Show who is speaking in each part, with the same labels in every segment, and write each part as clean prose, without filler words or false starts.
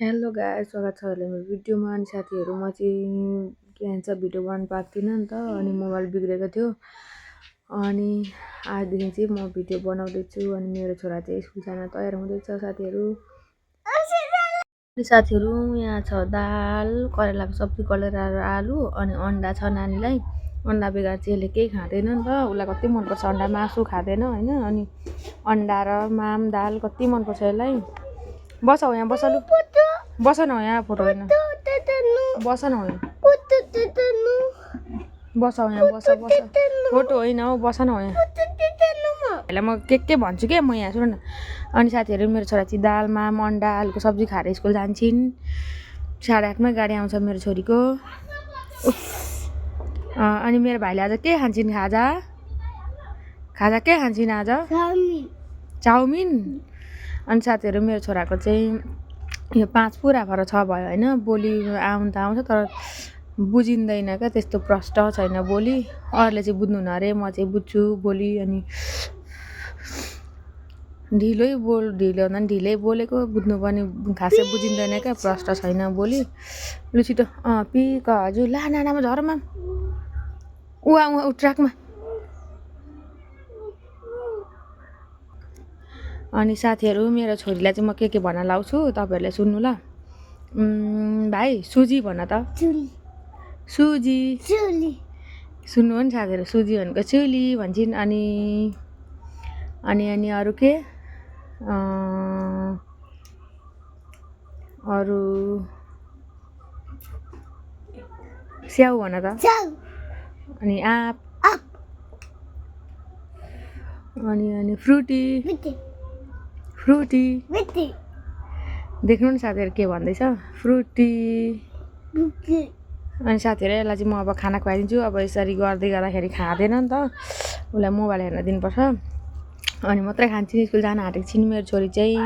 Speaker 1: Hello guys, स्वागत छ अहिले मेरो भिडियोमा। अनि साथीहरू, म चाहिँ के भन्छ भिडियो बनाउनु पाएको थिइनँ नि त, अनि मोबाइल बिग्रेको थियो। अनि आजदेखि चाहिँ म भिडियो बनाउँदैछु। अनि मेरो छोरा चाहिँ स्कुल जान तयार हुँदैछ साथीहरू। यहाँ छ दाल, करेलाको सब्जी, करेला र आलु, अनि अन्डा छ नानीलाई। अन्डा बेगर चाहिँ यसले केही खाँदैन नि त, उसलाई कति मनपर्छ अन्डा, मासु खाँदैन होइन। अनि अन्डा र माम दाल कति मनपर्छ यसलाई। बस हो यहाँ, बस लु, बस न यहाँ, फोटो होइन, बस न यहाँ, बस यहाँ, बस बस, फोटो होइन हौ, बस न यहाँ। यसलाई म के भन्छु क्या, म यहाँ सुन न। अनि साथीहरू, मेरो छोरा चाहिँ दाल माम अन्डा आलुको सब्जी खाएर स्कुल जान्छन्। 8:30मै गाडी आउँछ मेरो छोरीको। अनि मेरो भाइले आज के खान्छन्? खाजा के खान्छन् आज? चाउमिन। अनि साथीहरू, मेरो छोराको चाहिँ यो 5 पुरा भएर 6 भयो होइन। बोली आउनु त आउँछ तर बुझिँदैन क्या, त्यस्तो प्रष्ट छैन बोली। अरूले चाहिँ बुझ्नुहुन्न अरे, म चाहिँ बुझ्छु बोली। अनि ढिलै भन्दा पनि ढिलै बोलेको, बुझ्नु पनि खासै बुझिँदैन क्या, प्रष्ट छैन बोली। लु छिटो, पिक हजुर, ला नानामा झरमा ऊ ट्र्याकमा। अनि साथीहरू, मेरो छोरीलाई चाहिँ म के भन्न लाउँछु तपाईँहरूले सुन्नु ल। भाइ सुजी भन त, सुजी सुन्नु हो नि साथीहरू, सुजी भनेको चुली भन्छन्। अनि अरू के, अरू स्याउ भन त, अनि आँप, अनि फ्रुटी देख्नु नि साथीहरू के भन्दैछ, फ्रुटी। अनि साथीहरू, यसलाई चाहिँ म अब खाना खुवाइदिन्छु। अब यसरी गर्दै गर्दाखेरि खाँदैन नि त, उसलाई मोबाइल हेर्न दिनुपर्छ। अनि मात्रै खान्छन्, स्कुल जान आँटेको छिन् मेरो छोरी चाहिँ।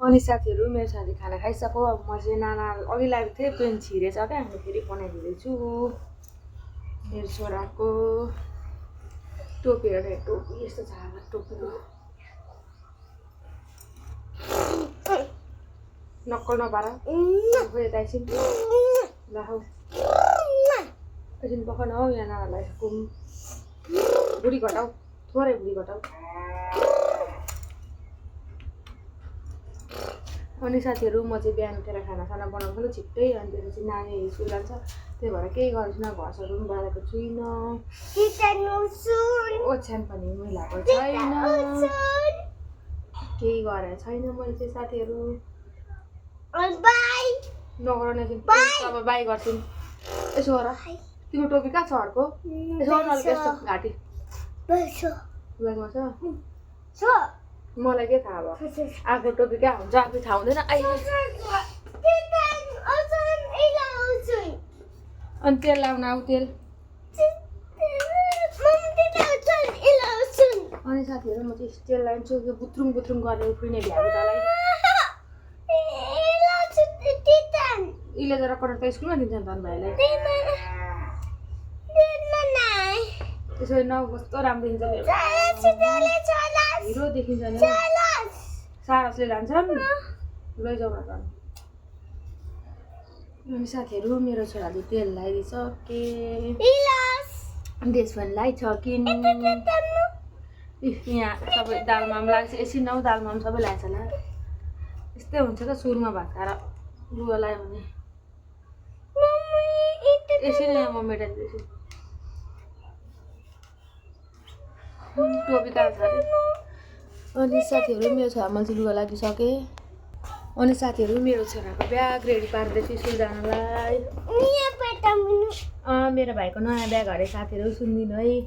Speaker 1: अनि साथीहरू, मेरो साथी खाना खाइसक्यो। अब म चाहिँ नाना अघि लागेको थिएँ, पेन छिरेछ क्या, अनि फेरि बनाइदिँदैछु मेरो छोराको। टोपी हेर्ने, टोपी यस्तो छ टोपी, नक्कल नपार यता एकछिन, ल हौ एकछिन पख न हौ, यहाँ नानालाई बुढी घटाउ, थोरै बुढी घटाउ। अनि साथीहरू, म चाहिँ बिहान उठेर खानासाना बनाउँछु ल छिट्टै। अनि त्यसपछि नानी स्कुल जान्छ, त्यही भएर केही गरेको छैन, घरसहरू पनि बालेको छुइनँ, ओछ्यान पनि मिलाएको छैन, केही गरेको छैन मैले चाहिँ साथीहरू। नगर एकछिन, अब बाई गर्छन्। यसो गर, तिम्रो टोपी कहाँ छ अर्को? यसो गर्न अलिक यस्तो घाँटी छ, मलाई के थाहा भयो, आफ्नो टोपी कहाँ हुन्छ, आफै थाहा हुँदैन। अनि तेल लाउन आऊ, तेल। अनि साथीहरू, म चाहिँ तेल लान्छु, यो बुत्रुङ गरेर उफ्रिने भ्यागुतालाई। इले जरा कटर त स्कुलमा दिन्छ नि त भाइलाई, त्यसरी न कस्तो राम्रो देखिन्छ, हिरो देखिन्छ नि। सारसले लान्छन्, लैजाउँ न त। अनि साथीहरू, मेरो छोराले तेल लगाइदिइसके, त्यसमा लगाइसकिन्। यहाँ सबै दालमा पनि लाग्छ, एकछिन नौ दालमा पनि सबै लाग्छ होला। यस्तै हुन्छ क्या, सुरुमा भात खाएर लुगा लगायो भने। एकछिन यहाँ म मेटाइदिन्छु, टोपी कहाँ छ अरे। अनि साथीहरू, मेरो छोरा मैले चाहिँ लुगा लागिसकेँ। अनि साथीहरू, मेरो छोराको ब्याग रेडी पार्दैछु स्कुल जानलाई। मेरो भाइको नयाँ ब्याग अरे साथीहरू, सुनिदिनु है।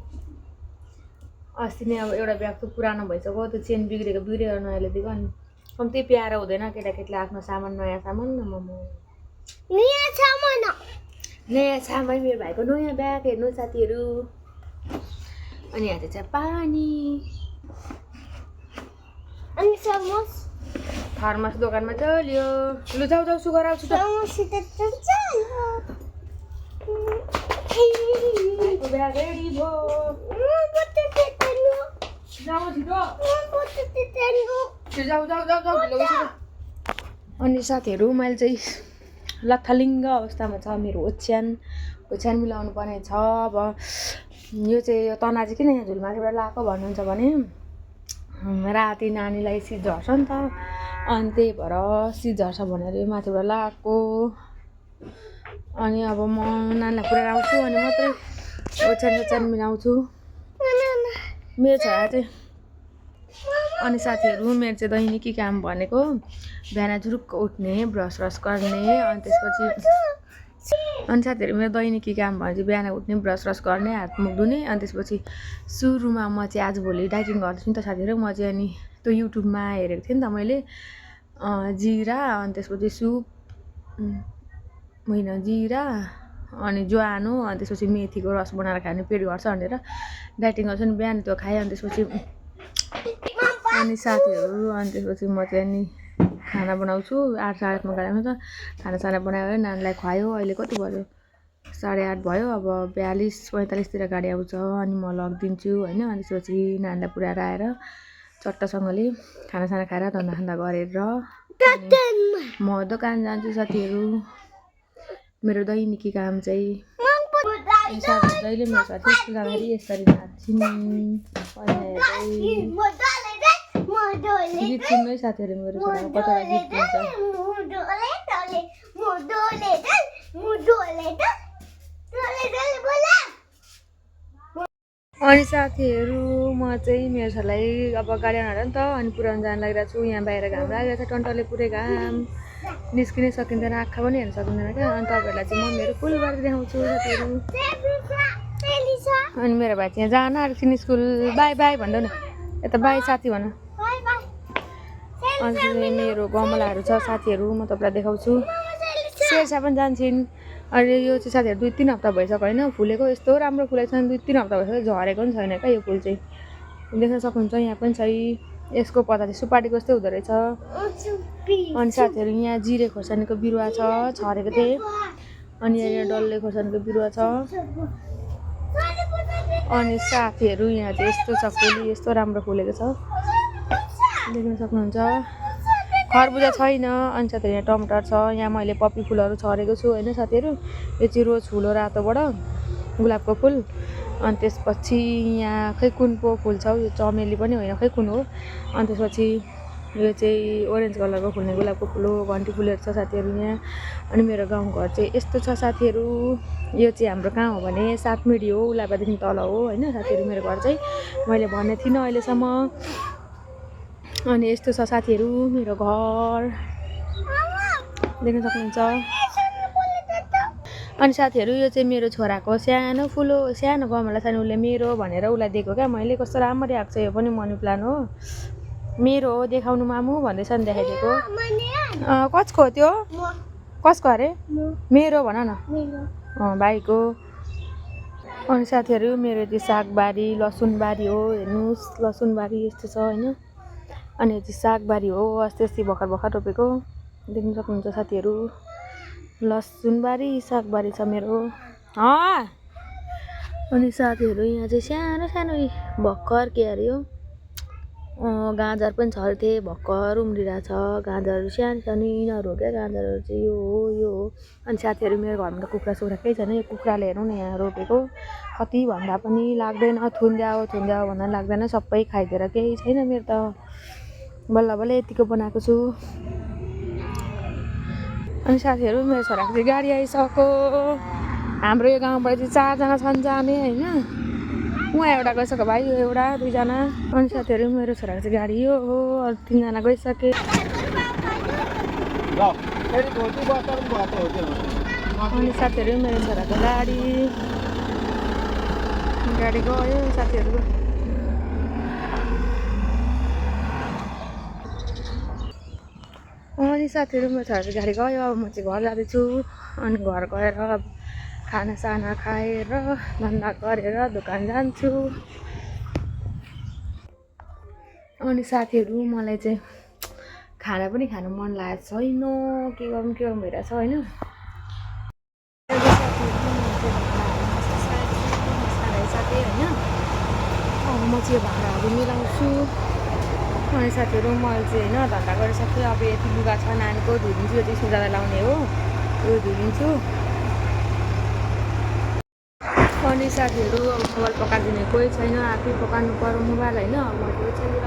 Speaker 1: अस्ति नै अब एउटा ब्याग त पुरानो भइसक्यो, त्यो चेन बिग्रेको नयाँ ल्याइदिएको। अनि कम्ती प्यारो हुँदैन केटाकेटीले आफ्नो सामान, नयाँ सामान। नयाँ सामान, मेरो भाइको नयाँ ब्याग हेर्नु साथीहरू। अनि यहाँ चाहिँ पानी, अनि थर्मस दोकानमा चल्यो। लु जाऊ सुगर आउँछु त, ब्याग रेडी भयो, जाऊ छिटो, जाऊ ढिलो अनि साथीहरू मैले चाहिँ लथालिङ्ग अवस्थामा छ मेरो ओछ्यान मिलाउनु पर्ने छ। अब यो चाहिँ यो तना चाहिँ किन यहाँ झुलमाथिबाट लगाएको भन्नुहुन्छ भने राति नानीलाई शीत झर्छ नि त, अनि त्यही भएर शीत झर्छ भनेर यो माथिबाट लगाएको। अनि अब म नानीलाई पुऱ्याएर आउँछु अनि मात्रै ओछ्यान मिलाउँछु मेरो छोरा चाहिँ। अनि साथीहरू मेरो चाहिँ दैनिकी काम भनेको बिहान जुरुक्क उठ्ने, ब्रस गर्ने, अनि त्यसपछि अनि साथीहरू मेरो दैनिकी काम भने चाहिँ बिहान उठ्ने, ब्रस गर्ने, हात मुख धुने। अनि त्यसपछि सुरुमा म चाहिँ आजभोलि डाइटिङ गर्दैछु नि त साथीहरू। म चाहिँ अनि त्यो युट्युबमा हेरेको थिएँ नि त मैले जिरा, अनि त्यसपछि सुप होइन जिरा अनि ज्वानो, अनि त्यसपछि मेथीको रस बनाएर खाने पेट घट्छ भनेर डाइटिङ गर्छु नि। बिहान त्यो खाएँ अनि त्यसपछि अनि साथीहरू अनि त्यसपछि म चाहिँ अनि खाना बनाउँछु 8 साढे 8मा गाडीमा त खानासाना बनायो, नानीलाई खुवायो। अहिले कति भयो 8:30 भयो। अब 42-45तिर गाडी आउँछ अनि म लगिदिन्छु होइन। अनि त्यसपछि नानीलाई पुऱ्याएर आएर चट्टसँगले खानासाना खाएर धन्दा गरेर म दोकान जान्छु साथीहरू। मेरो दैनिकी काम चाहिँ साथीहरू जहिले मेरो साथी स्कुल जाँदाखेरि यसरी नाच्छिन् गीत सुन्दै साथीहरू मेरो छोराको कतिवटा गीत सुन्छ। अनि साथीहरू म चाहिँ मेरो छोरालाई अब गाडी आउनु नि त अनि पुऱ्याउनु जानु लागिरहेको छु। यहाँ बाहिर घाम लागिरहेको छ, टन्टले पुरै घाम, निस्किनै सकिँदैन, आँखा पनि हेर्न सकिँदैन क्या। अनि तपाईँहरूलाई चाहिँ म मेरो फुलबारी देखाउँछु साथीहरू। अनि मेरो भाइ चाहिँ यहाँ जान आँट्छिन् स्कुल, बाई बाई भन्नु न, यता बाई साथी भन। अनि मेरो गमलाहरू छ साथीहरू, म तपाईँलाई देखाउँछु। शेरसा पनि जान्छन्। अनि यो चाहिँ साथीहरू 2-3 हप्ता भइसक्यो होइन फुलेको, यस्तो राम्रो फुलेको छ। 2-3 हप्ता भइसक्यो, झरेको पनि छैन क्या यो फुल चाहिँ, देख्न सक्नुहुन्छ। यहाँ पनि छ, यसको पत्ता चाहिँ सुपारीको जस्तै हुँदो रहेछ। अनि साथीहरू यहाँ जिरे खोर्सानीको बिरुवा छ, छरेको थिएँ। अनि यहाँ डल्ले खोर्सानीको बिरुवा छ। अनि साथीहरू यहाँ चाहिँ यस्तो छ फुली, यस्तो राम्रो फुलेको छ, देख्न सक्नुहुन्छ। खरबुजा छैन। अनि साथीहरू यहाँ टमाटर छ, यहाँ मैले पप्पी फुलहरू छरेको छु होइन साथीहरू। यो चाहिँ रोज फुल हो रातोबाट, गुलाबको फुल। अनि त्यसपछि यहाँ खै कुन पो फुल छ, यो चमेली पनि होइन खै कुन हो। अनि त्यसपछि यो चाहिँ ओरेन्ज कलरको फुल्ने गुलाबको फुल हो, घन्टी फुलहरू छ साथीहरू यहाँ। अनि मेरो गाउँघर चाहिँ यस्तो छ साथीहरू। यो चाहिँ हाम्रो कहाँ हो भने 7 मिडी हो, उलाबादेखि तल हो होइन साथीहरू मेरो घर चाहिँ, मैले भनेको थिइनँ अहिलेसम्म। अनि यस्तो छ साथीहरू मेरो घर, देख्न सक्नुहुन्छ। अनि साथीहरू यो चाहिँ मेरो छोराको सानो फुल हो, सानो गमला छ नि, उसले मेरो भनेर उसलाई दिएको क्या मैले। कस्तो राम्ररी आएको छ, यो पनि मनी प्लान्ट हो, मेरो हो, देखाउनु मामु भन्दैछ नि, देखाइदिएको। कसको हो त्यो, कसको अरे, मेरो भन न, भाइको। अनि साथीहरू मेरो चाहिँ सागबारी लसुनबारी हो, हेर्नुहोस् लसुनबारी यस्तो छ होइन। अनि यो चाहिँ सागबारी हो, अस्ति भर्खर रोपेको, देख्न सक्नुहुन्छ साथीहरू। लसुनबारी सागबारी छ मेरो। अनि साथीहरू यहाँ चाहिँ सानो भर्खर के अरे यो गाजर पनि छर्थेँ, भर्खर उम्रिरहेछ गाजरहरू, सानो यिनीहरू हो क्या गाजरहरू चाहिँ, यो हो। अनि साथीहरू मेरो घरमा त कुखुरा सुखुरा केही छैन, यो कुखुराले हेर्नु न यहाँ रोपेको, कति भन्दा पनि लाग्दैन, थुन्द्याओ भन्दा लाग्दैन, सबै खाइदिएर केही छैन मेरो त। बल्ल यतिको बनाएको छु। अनि साथीहरू मेरो छोराको चाहिँ गाडी आइसक्यो। हाम्रो यो गाउँबाट चाहिँ 4 जना छन् जाने होइन, उहाँ एउटा गइसक्यो भाइ, यो एउटा 2 जना। अनि साथीहरू मेरो छोराको चाहिँ गाडी यो हो, अरू 3 जना गइसके। अनि साथीहरू मेरो छोराको गाडी गयो साथीहरू। अनि साथीहरू मेरो छोराको गाडी गयो, अब म चाहिँ घर जाँदैछु। अनि घर गएर अब खानासाना खाएर धन्दा गरेर दोकान जान्छु। अनि साथीहरू मलाई चाहिँ खाना पनि खानु मन लागेको छैन, के गर्नु भइरहेछ होइन। साथी होइन, अब म चाहिँ भाँडाहरू मिलाउँछु। अनि साथीहरू मैले चाहिँ होइन धन्दा गरिसकेँ। अब यति लुगा छ नानीको धुइदिन्छु, यो चाहिँ स्कुल जाँदा लाउने हो, यो धुइदिन्छु। अनि साथीहरू अब मोबाइल पकाइदिने कोही छैन, आफै पकाउनु पर्यो मोबाइल होइन। अब म त्यो चाहिँ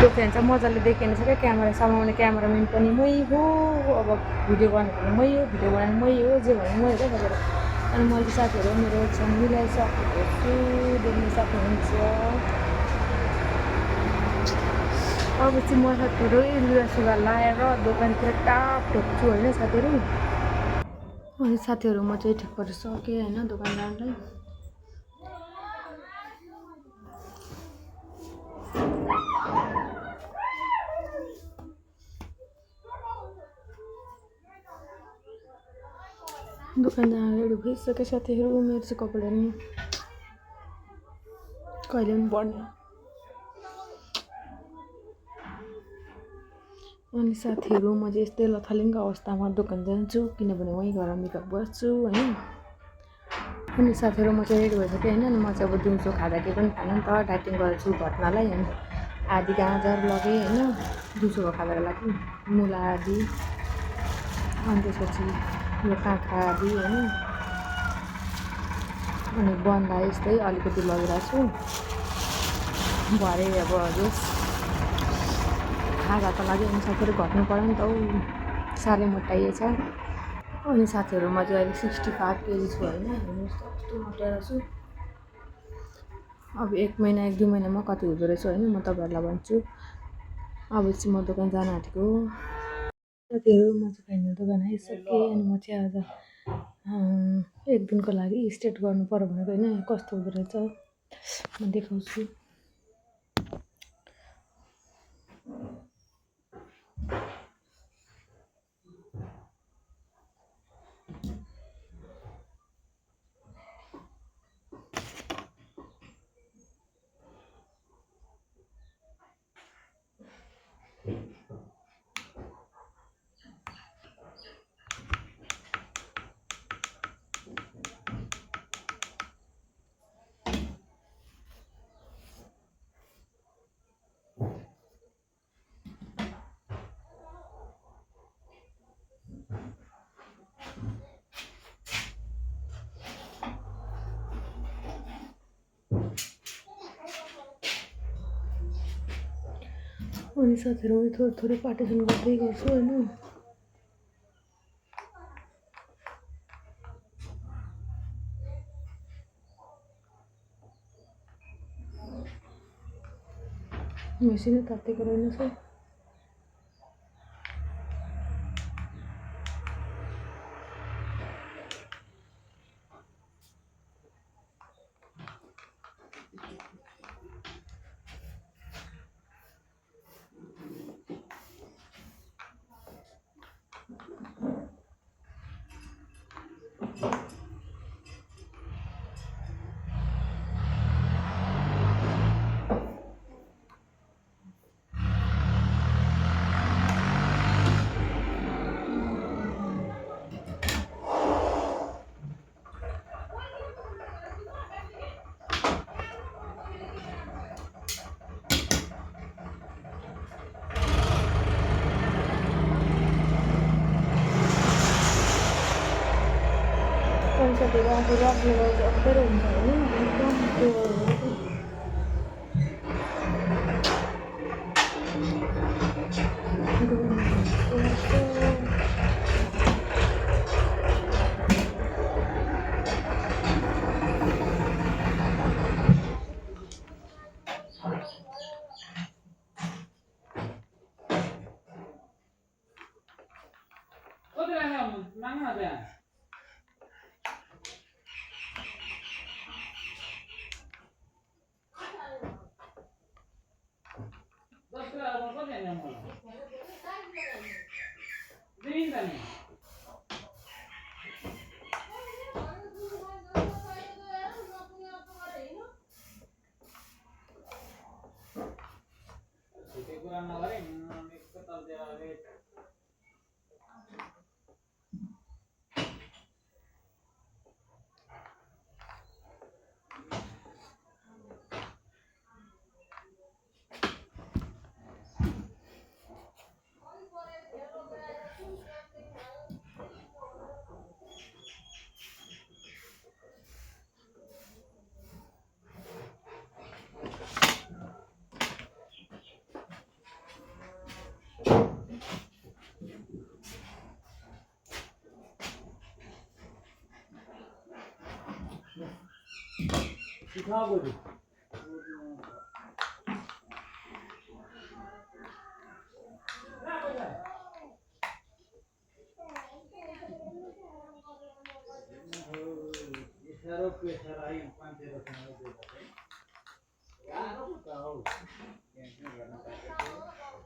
Speaker 1: दोकान चाहिँ मजाले देखिने छ क्या। क्यामेरा समाउने क्यामेराम्यान पनि मै हो, अब भिडियो गर्ने पनि मै हो, भिडियो बनाउने मै हो, जे भने मै हो क्या तपाईँहरू। अनि मैले साथीहरू मेरो एकछिन मिलाइसकेको छु, देख्न सक्नुहुन्छ। अब चाहिँ म साथीहरू लुगासुगा लाएर दोकानतिर टाप ढोक्छु होइन साथीहरू। अनि साथीहरू म चाहिँ ठिक गरिसकेँ होइन दोकानदारलाई। दोकानदारहरू भइसक्यो साथीहरू। मेरो चाहिँ कपडा नि कहिले पनि बढ्ने। अनि साथीहरू म चाहिँ यस्तै लथालिङ्ग अवस्थामा दोकान जान्छु, किनभने वहीँ गएर मेकअप गर्छु होइन। अनि साथीहरू म चाहिँ रेडी भइसकेँ होइन। अनि म चाहिँ अब दिउँसो खाँदा केही पनि खानु नि त, डाइटिङ गर्छु घट्नलाई। अनि आधी गाजर लगेँ होइन दिउँसोको खाँदाको लागि, मुला आदि, अनि त्यसपछि यो काँक्रा आदि होइन। अनि बन्दा यस्तै अलिकति लगिरहेको छु। भरे अब जस खाजा त लाग्यो अनि साथीहरू घट्नु पऱ्यो नि त हौ, साह्रै मोटाइएछ। अनि साथीहरू म चाहिँ अहिले 65 केजी छु होइन। हेर्नुहोस् त कस्तो मोटाएर छु। अब 1 महिना 1-2 महिनामा कति हुँदो रहेछ होइन, म तपाईँहरूलाई भन्छु। अब चाहिँ म दोकान जान आँटेको। साथीहरू म चाहिँ फाइनल दोकान आइसकेँ। अनि म चाहिँ आज 1 दिनको लागि स्ट्रेट गर्नु पर्यो भनेको होइन, कस्तो हुँदो रहेछ म देखाउँछु। अनि साथीहरू मैले थोरै थोरै पार्टिसन गर्दै गर्छु होइन। मेसिनै तातेको रहेनछ। साथीहरू आफू रक लगाउँदा अप्ठ्यारो हुन्छ होइन, एकदम त्यो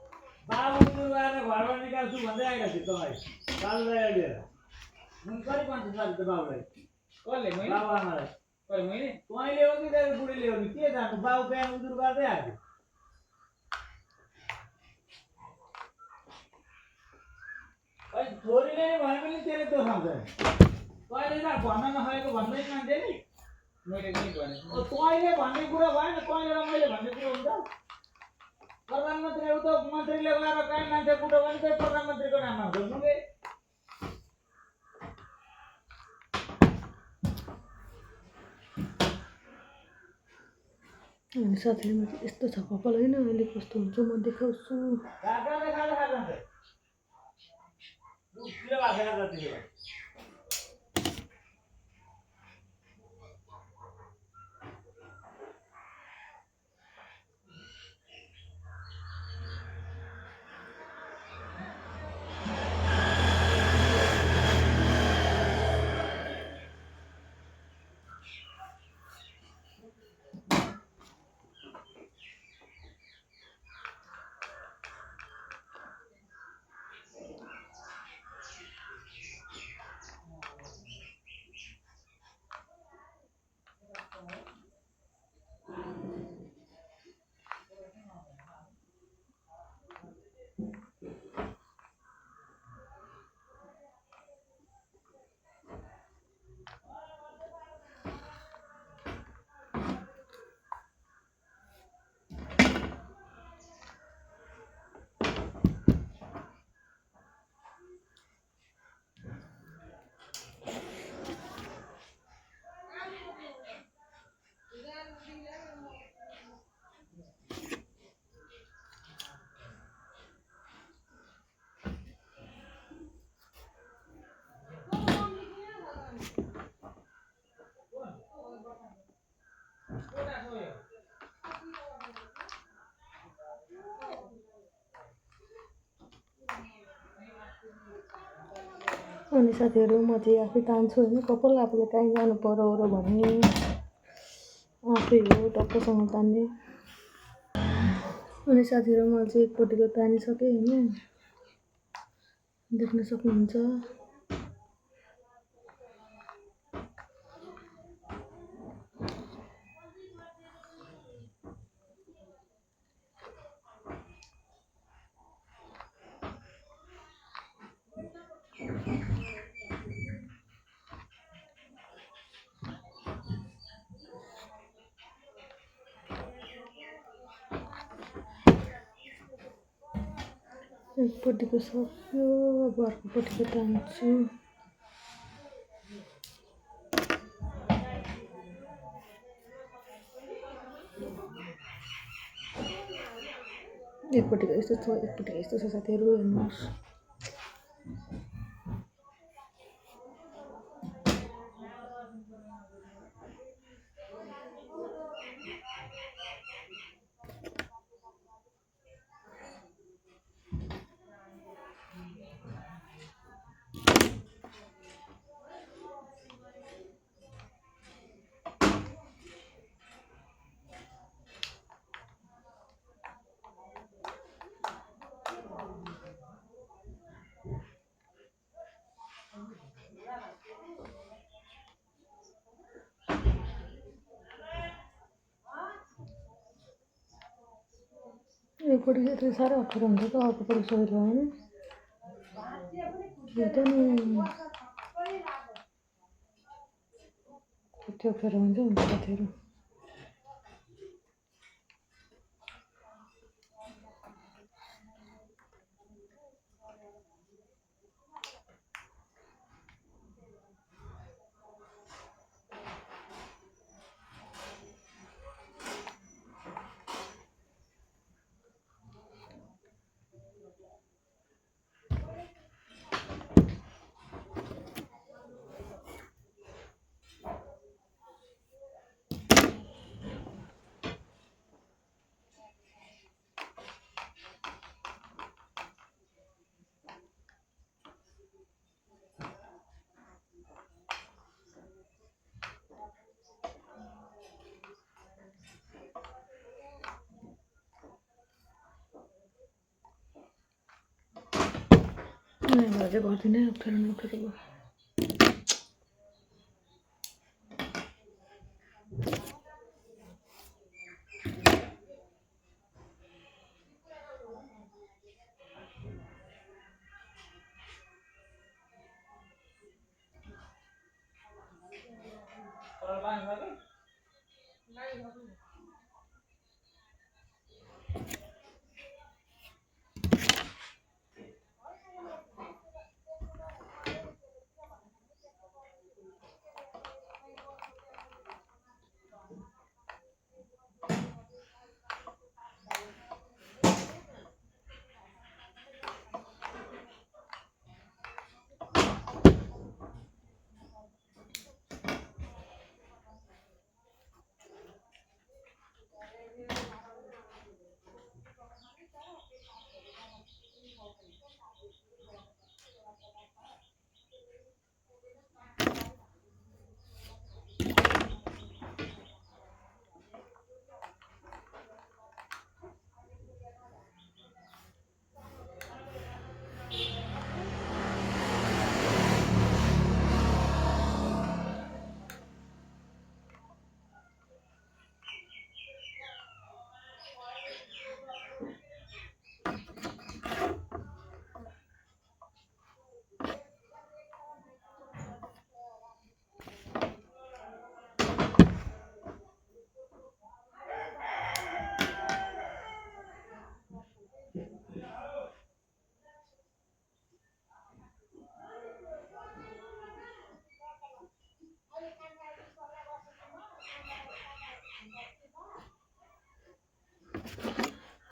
Speaker 2: बाबु बुढाएर घरबाट निकाल्छु भन्दै आइरहेको थियो तपाईँ बाबुलाई लिएर मुन कति भन्छ साथी त बाबुलाई कसले मैले बाबु आमालाई कहिले मैले तँले हो कि तेरो बुढीले हो कि के जान्छ बाबु बिहान उजुर गर्दै आएको अहिले छोरीले नि भने पनि त्यसले दोखाउँछ तैँले त भन्न नसकेको भन्दै मान्छे नि मैले पनि भने तैँले भन्ने कुरा भएन तैँले र मैले भन्ने कुरा हुन्छ प्रधानमन्त्री एउटा मन्त्रीले गएर कहीँ मान्छे कुटो भने चाहिँ प्रधानमन्त्रीको नाममा हुन्छ मुले
Speaker 1: अनि साथीहरू यस्तो छ कपाल होइन, अहिले कस्तो हुन्छ म देखाउँछु। अनि साथीहरू म चाहिँ आफै तान्छु होइन कपाल आफूले कहीँ जानु पऱ्यो भन्ने आफै हो टक्कसँग तान्ने। अनि साथीहरू मैले चाहिँ एकपट्टिको तानिसकेँ होइन देख्न सक्नुहुन्छ। एकपट्टिको सक्यो अब अर्कोपट्टिको तान्छु। एकपट्टिको यस्तो छ एकपट्टिको यस्तो छ साथीहरू हेर्नुहोस्। एकपट्टि चाहिँ साह्रै अप्ठ्यारो हुन्छ त अर्कोपट्टि सजिलो होइन त्यो नि कति अप्ठ्यारो हुन्छ साथीहरू। मैले चाहिँ गर्दिनँ अप्ठ्यारो नअप्ठ्यारो भयो।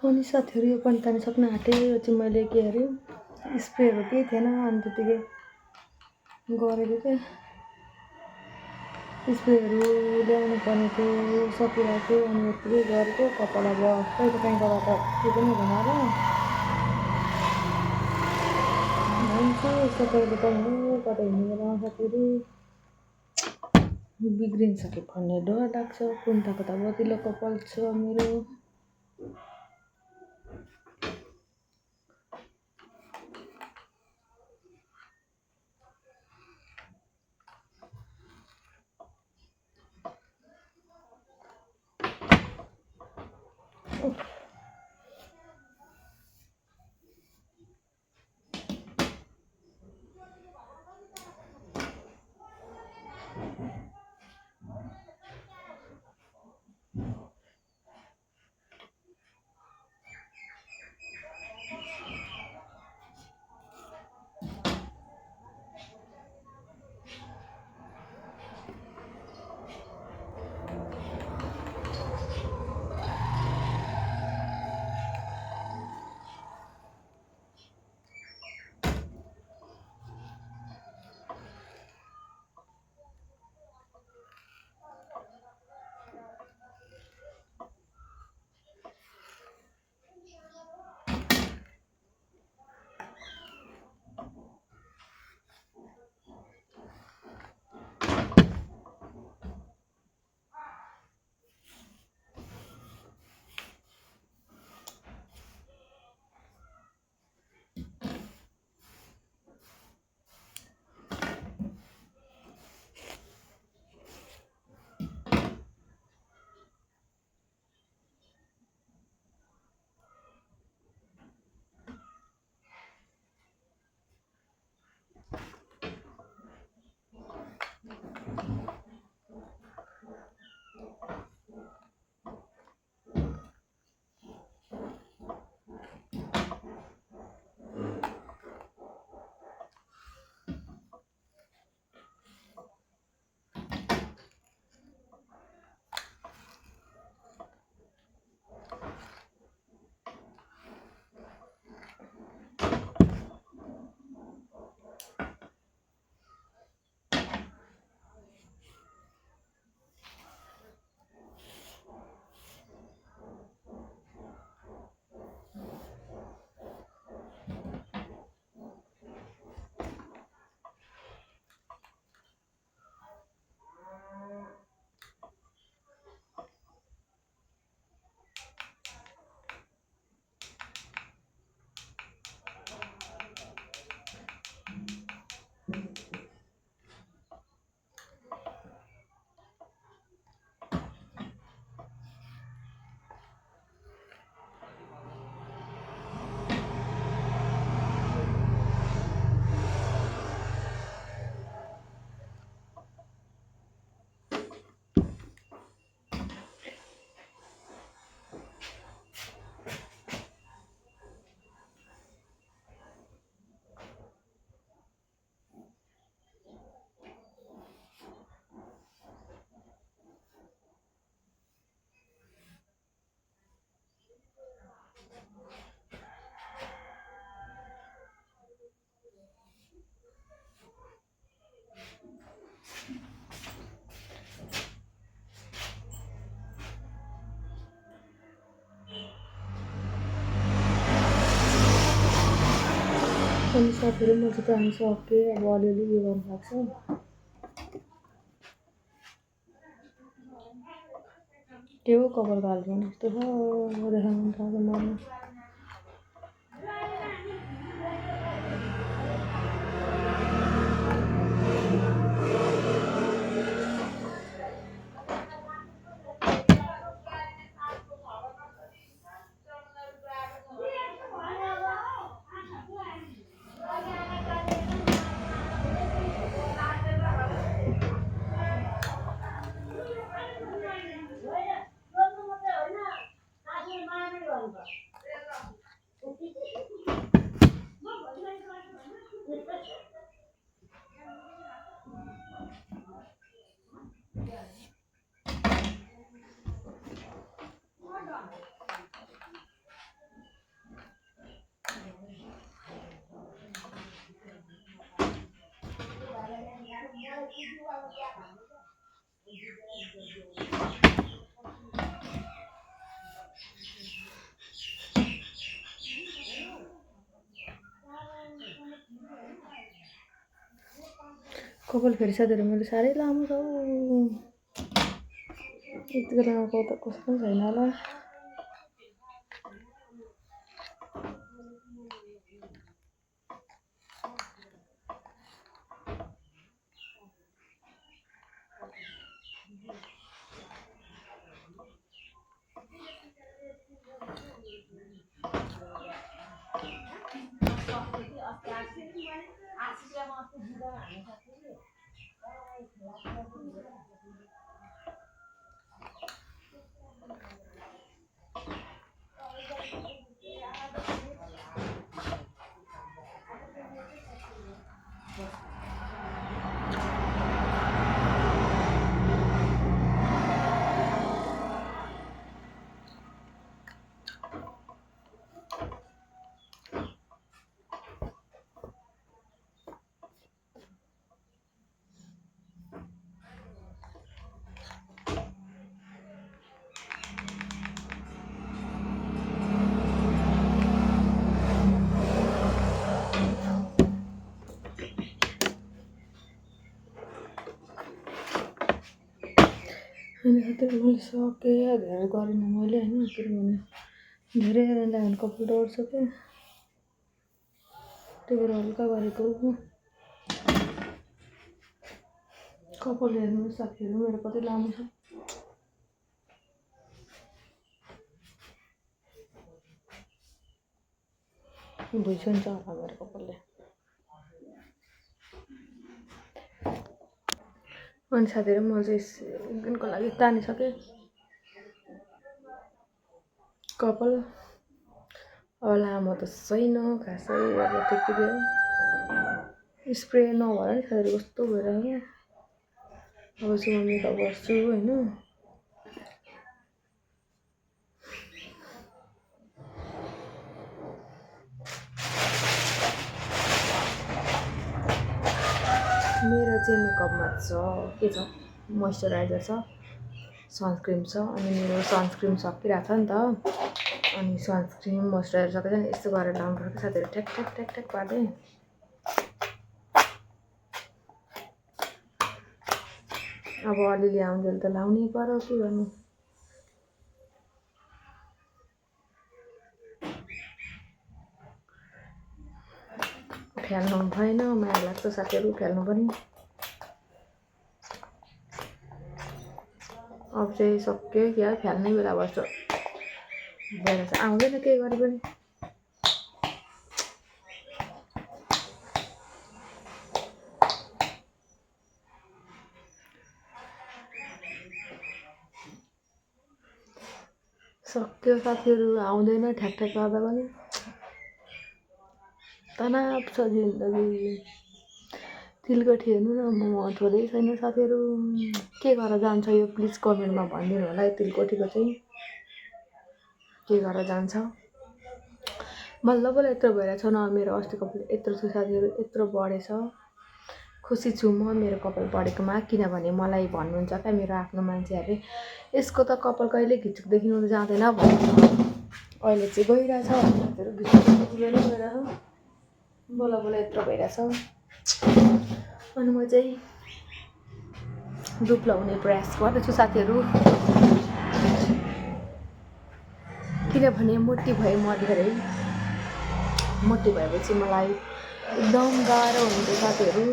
Speaker 1: अनि साथीहरू यो पनि तानिसक्नु आँटेँ। यो चाहिँ मैले के अरे स्प्रेहरू केही थिएन अनि त्यतिकै गरेको क्या स्प्रेहरू ल्याउनु पर्ने थियो सकिरहेको थियो अनि यतिकै गरेको कपाल अब कहिले काहीँबाट के पनि बनाएर हुन्छ यस्तो कहिले पनि कतै हिँड्ने बेला आउँदाखेरि बिग्रिन्छ कि भन्ने डर लाग्छ। कुन्ताको त बतिलोको पल्छ मेरो। अनि साथीहरू म चाहिँ जानु सकेँ। अब अलिअलि उयो गर्नु लाग्छ। के हो कपाल घाल्नु जस्तो छ देखाउनु थाल्यो मलाई। कपाल फेरि साथीहरू मैले साह्रै लामो छ हौ। यति बेला लगाएको त कस्तो छैन होला। अनि साथीहरू मैले सकेँ धेरै गरिनँ मैले होइन, किनभने धेरै हेर्दा भने कपाल डढ्छ क्या, त्यही भएर हल्का गरेको हो। कपाल हेर्नुहोस् साथीहरू मेरो कति लामो छ। भुइँसन्छ होला मेरो कपालले। अनि साथीहरू मैले चाहिँ एक दिनको लागि तानिसकेँ कपाल। अब लामो त छैन खासै, अब ठिकै हो। स्प्रे नभएर नि साथीहरू कस्तो भइरहेको। अब चाहिँ म मेकअप गर्छु होइन। मेरो चाहिँ मेकअपमा छ के छ, मोइस्चराइजर छ, सनस्क्रिम छ। अनि मेरो सनस्क्रिम सकिरहेको छ नि त, अनि सनस्क्रिम मोइस्चराइजर सकेर नि यस्तो गरेर लाउनुपर्छ साथीहरू, ठ्याक ठ्याक ठ्याक ठ्याक पार्दै। अब अलिअलि आउँदैन त लाउनै पर्यो, के गर्नु। फ्याल्नु भएन, माया लाग्छ साथीहरू फ्याल्नु पनि। अब चाहिँ सक्यो क्या, फ्याल्नै बेला भएछ भइरहेछ, आउँदैन केही गरे पनि। सक्यो साथीहरू, आउँदैन ठ्याक ठ्याक गर्दा पनि। तनाव छ जिन्दगी। तिलगठी हेर्नु न, म थोरै छैन साथीहरू, के गरेर जान्छ यो प्लिज कमेन्टमा भनिदिनु होला है। तिलगठीको चाहिँ के गरेर जान्छ। बल्ल बल्ल यत्रो भइरहेछ न, मेरो अस्तिको कपाल यत्रो छ साथीहरू, यत्रो बढेछ। खुसी छु म मेरो कपाल बढेकोमा, किनभने मलाई भन्नुहुन्छ क्या मेरो आफ्नो मान्छेहरूले, यसको त कपाल कहिले घिच्चिक देखिनु जाँदैन भन्नुहुन्छ। अहिले चाहिँ गइरहेछ साथीहरू, घिच्चिक गइरहेछ, बल्ल बल्ल यत्रो भइरहेछ। अनि म चाहिँ धुप लाउने प्रयास गर्दैछु साथीहरू, किनभने मोटी भएँ म धेरै। मोटी भएपछि मलाई एकदम गाह्रो हुन्छ साथीहरू।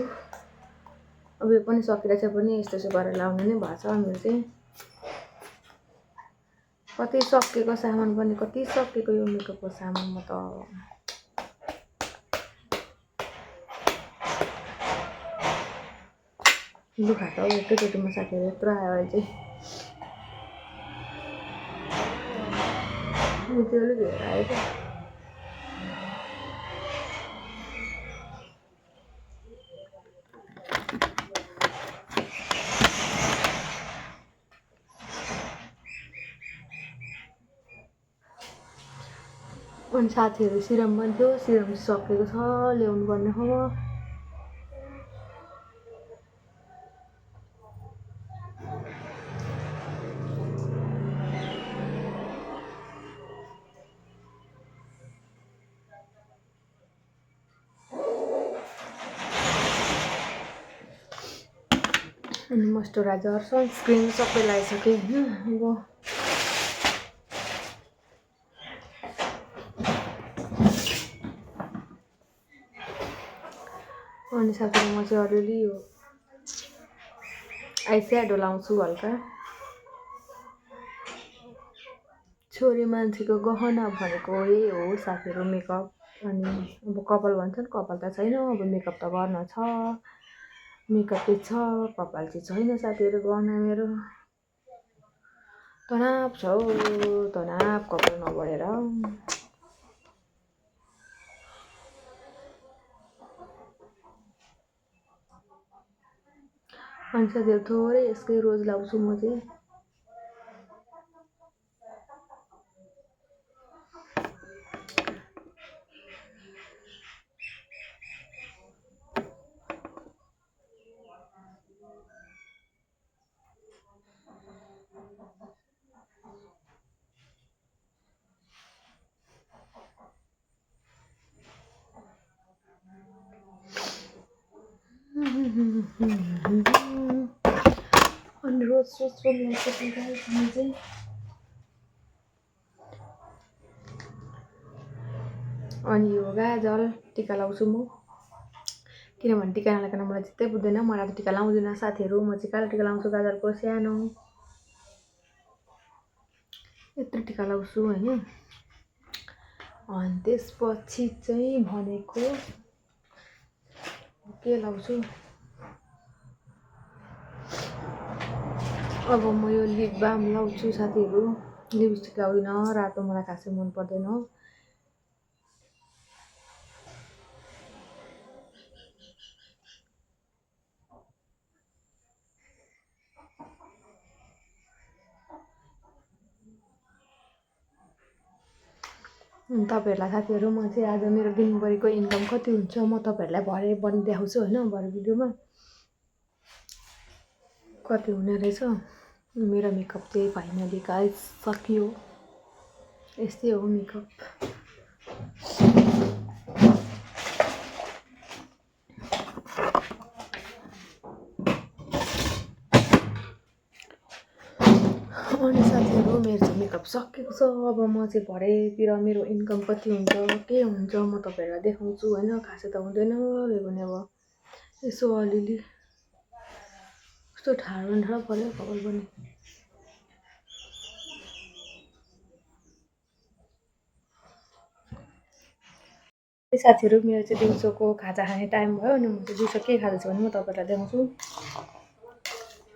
Speaker 1: अब यो पनि सकिरहेछ पनि यस्तो यस्तो गरेर लाउने नै भएको छ मेरो चाहिँ। कति सकिएको सामान पनि, कति सकिएको यो मेकअपको सामान म त। दुखा त एकैचोटिमा साथीहरू यत्रो आयो अहिले चाहिँ। त्यो अलिक हेरेर आयो क्या। अनि साथीहरू सिरम पनि थियो, सिरम सकेको छ, ल्याउनु पर्ने हो। अनि मोइस्चराइजर सनस्क्रिन सबै लगाइसकेँ होइन। अब अनि साथीहरू म चाहिँ अलिअलि यो आइस्याडो लाउँछु हल्का। छोरी मान्छेको गहना भनेको यही हो साथीहरू, मेकअप। अनि अब कपाल भन्छन्, कपाल त छैन, अब मेकअप त गर्न छ। मेकअप चाहिँ छ, कपाल चाहिँ छैन साथीहरू गर्न मेरो। तनाव छ हौ, तनाव कपाल नबढेर। अनि साथीहरू थोरै यसकै रोज लाउँछु म चाहिँ। अनि रोज पनि लाउँछु चाहिँ। अनि यो गाजल टिका लाउँछु म, किनभने टिका नलाइकन मलाई चित्तै बुझ्दैन। मलाई त टिका लाउँदिनँ साथीहरू, म चाहिँ कालो टिका लाउँछु गाजलको सानो, यत्रो टिका लाउँछु होइन। अनि त्यसपछि चाहिँ भनेको के लाउँछु, अब म यो लिप बाम लाउँछु साथीहरू। लिपस्टिक लाउँदिनँ, रातो मलाई खासै मन पर्दैन। तपाईँहरूलाई साथीहरू म चाहिँ आज मेरो दिनभरिको इन्कम कति हुन्छ म तपाईँहरूलाई भरे देखाउँछु होइन, भरे भिडियोमा कति हुने रहेछ। मेरो मेकअप चाहिँ फाइनली गाइस सकियो। यस्तै हो मेकअप। अनि साथीहरू मेरो चाहिँ मेकअप सकेको छ। अब म चाहिँ भरेतिर मेरो इन्कम कति हुन्छ के हुन्छ म तपाईँहरूलाई देखाउँछु होइन। खासै त हुँदैन रे भने अब यसो अलिअलि कस्तो ठाडो पऱ्यो कपाल पनि। साथीहरू मेरो चाहिँ दिउँसोको खाजा खाने टाइम भयो अनि म चाहिँ दिउँसो के खाँदैछु भने म तपाईँहरूलाई देखाउँछु।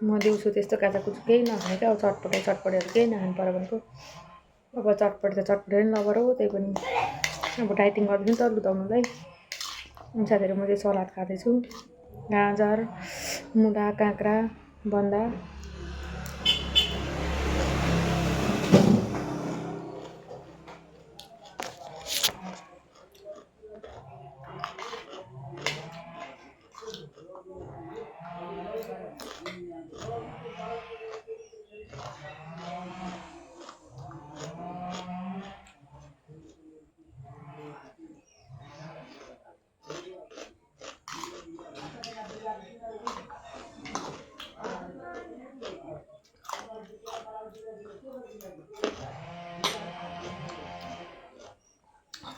Speaker 1: म दिउँसो त्यस्तो काजाकुजा केही नखाने क्या, अब चटपटेहरू केही नखानु पऱ्यो भनेको। अब चटपटे त चटपटे पनि लबर हो, त्यही पनि अब डाइटिङ गर्दैछु नि त लुताउनुलाई। अनि साथीहरू म चाहिँ सलाद खाँदैछु, गाजर, मुला, काँक्रा, बन्दा।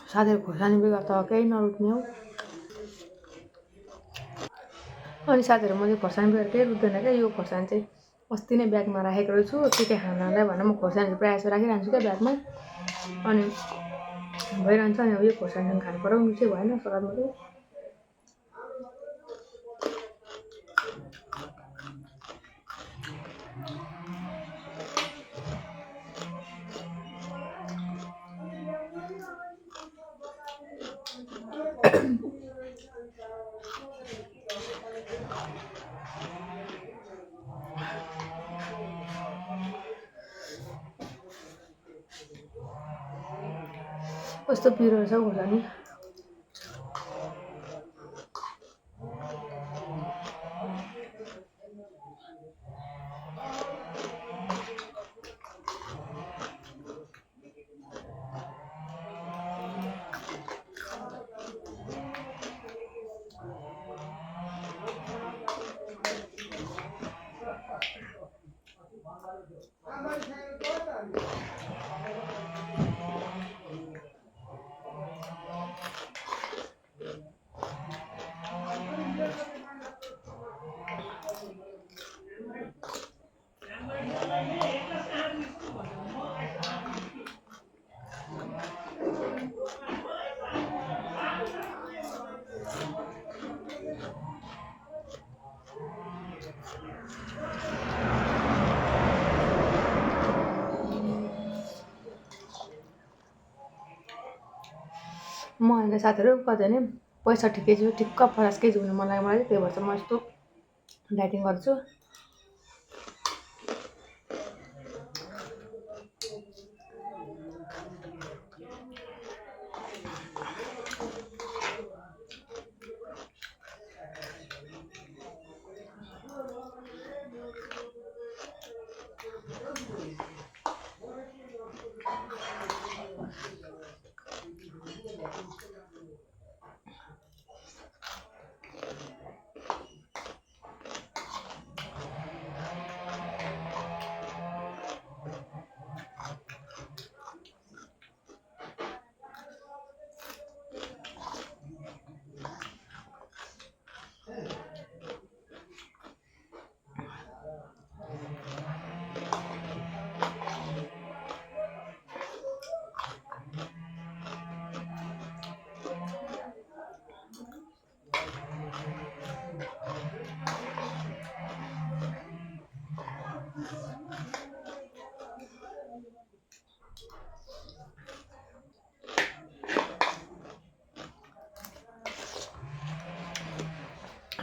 Speaker 1: साथीहरू खोर्सानी बेगर त केही नरुच्ने हो। अनि साथीहरू म चाहिँ खोर्सानी बेगर केही रुच्दैन क्या। यो खोर्सानी चाहिँ अस्ति नै ब्यागमा राखेको रहेछु, के खानालाई भनेर म खोर्सानी प्रायः जस्तो राखिरहन्छु क्या ब्यागमा। अनि भइरहन्छ अनि अब यो खोर्सानी खानु पर्यो, मिठै भएन सलादमा चाहिँ। कस्तो पिरो रहेछ हौ खोर्सानी। मैले साथीहरू कति नै 65 केजी ठिक्क 50 केजी हुनु मन लाग्यो मलाई त्यही भएर चाहिँ म यस्तो डाइटिङ गर्छु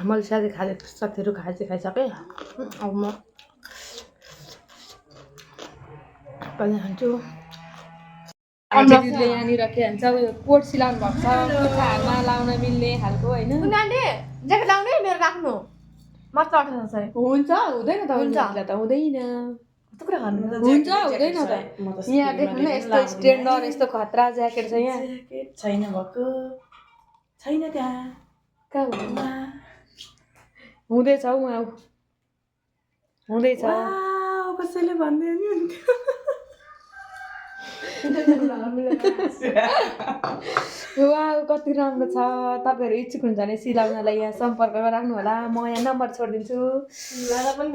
Speaker 1: मैले साथीहरू खाइसकेँ अब म पनि खान्छु दिदीले यहाँनिर के भन्छ उयो कोट सिलाउनु भएको छ कुर्ताहरूमा लाउन मिल्ने खालको होइन
Speaker 3: ज्याकेट लाउने मेरो राख्नु मात्र 1800
Speaker 1: हुन्छ हुँदैन त हुन्छ त हुँदैन
Speaker 3: कुरा गर्नु
Speaker 1: हुन्छ हुँदैन त यहाँ देख्नु न यस्तो स्ट्यान्डर्ड यस्तो खतरा ज्याकेट छ यहाँ
Speaker 3: छैन भएको छैन त्यहाँ
Speaker 1: कहाँ हुँदैछ हौ उहाँ हुँदैछ
Speaker 3: कसैले भन्दै नि हुन्थ्यो
Speaker 1: वाउ कति राम्रो छ तपाईँहरू इच्छुक हुन्छ भने सिलाउनलाई यहाँ सम्पर्क राख्नु होला म यहाँ नम्बर छोडिदिन्छु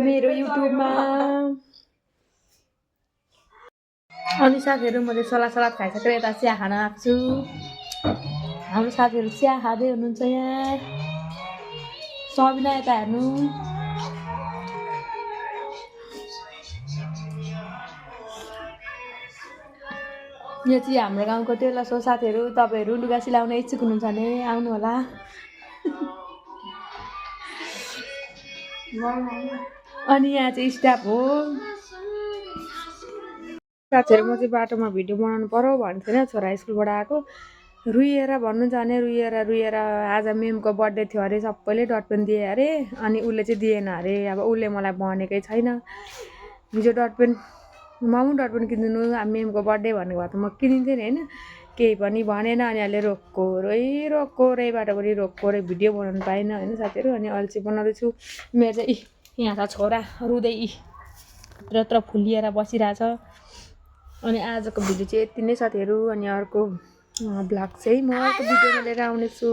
Speaker 1: मेरो युट्युबमा अनि साथीहरू मैले सलाद खाइसकेर यता चिया खान आएको छु हाम्रो साथीहरू चिया खाँदै हुनुहुन्छ यहाँ सबिना यता हेर्नु यो चाहिँ हाम्रो गाउँको टेलर सो साथीहरू तपाईँहरू लुगा सिलाउन इच्छुक हुनुहुन्छ भने आउनु होला अनि यहाँ चाहिँ स्टाफ हो साथीहरू म चाहिँ बाटोमा भिडियो बनाउनु पर्यो भन्नु थिएन छोरा स्कुलबाट आएको रुएर भन्नु जाने रुएर आज मेमको बर्थडे थियो अरे सबैले डटपेन दिए अरे अनि उसले चाहिँ दिएन अरे अब उसले मलाई भनेकै छैन हिजो डटपेन मामु डटपेन किनिदिनु अब मेमको बर्थडे भनेको भए त म किनिदिन्थेँ नि होइन केही पनि भनेन अनि अहिले रोक्को रै बाटोभरि रोक्को रै भिडियो बनाउनु पाएन होइन साथीहरू अनि अल्छी बनाउँदैछु मेरो चाहिँ यहाँ छ छोरा रुँदै यत्र फुलिएर बसिरहेछ अनि आजको भिडियो चाहिँ यति नै साथीहरू अनि अर्को भ्लग चाहिँ म अर्को भिडियोमा लिएर आउनेछु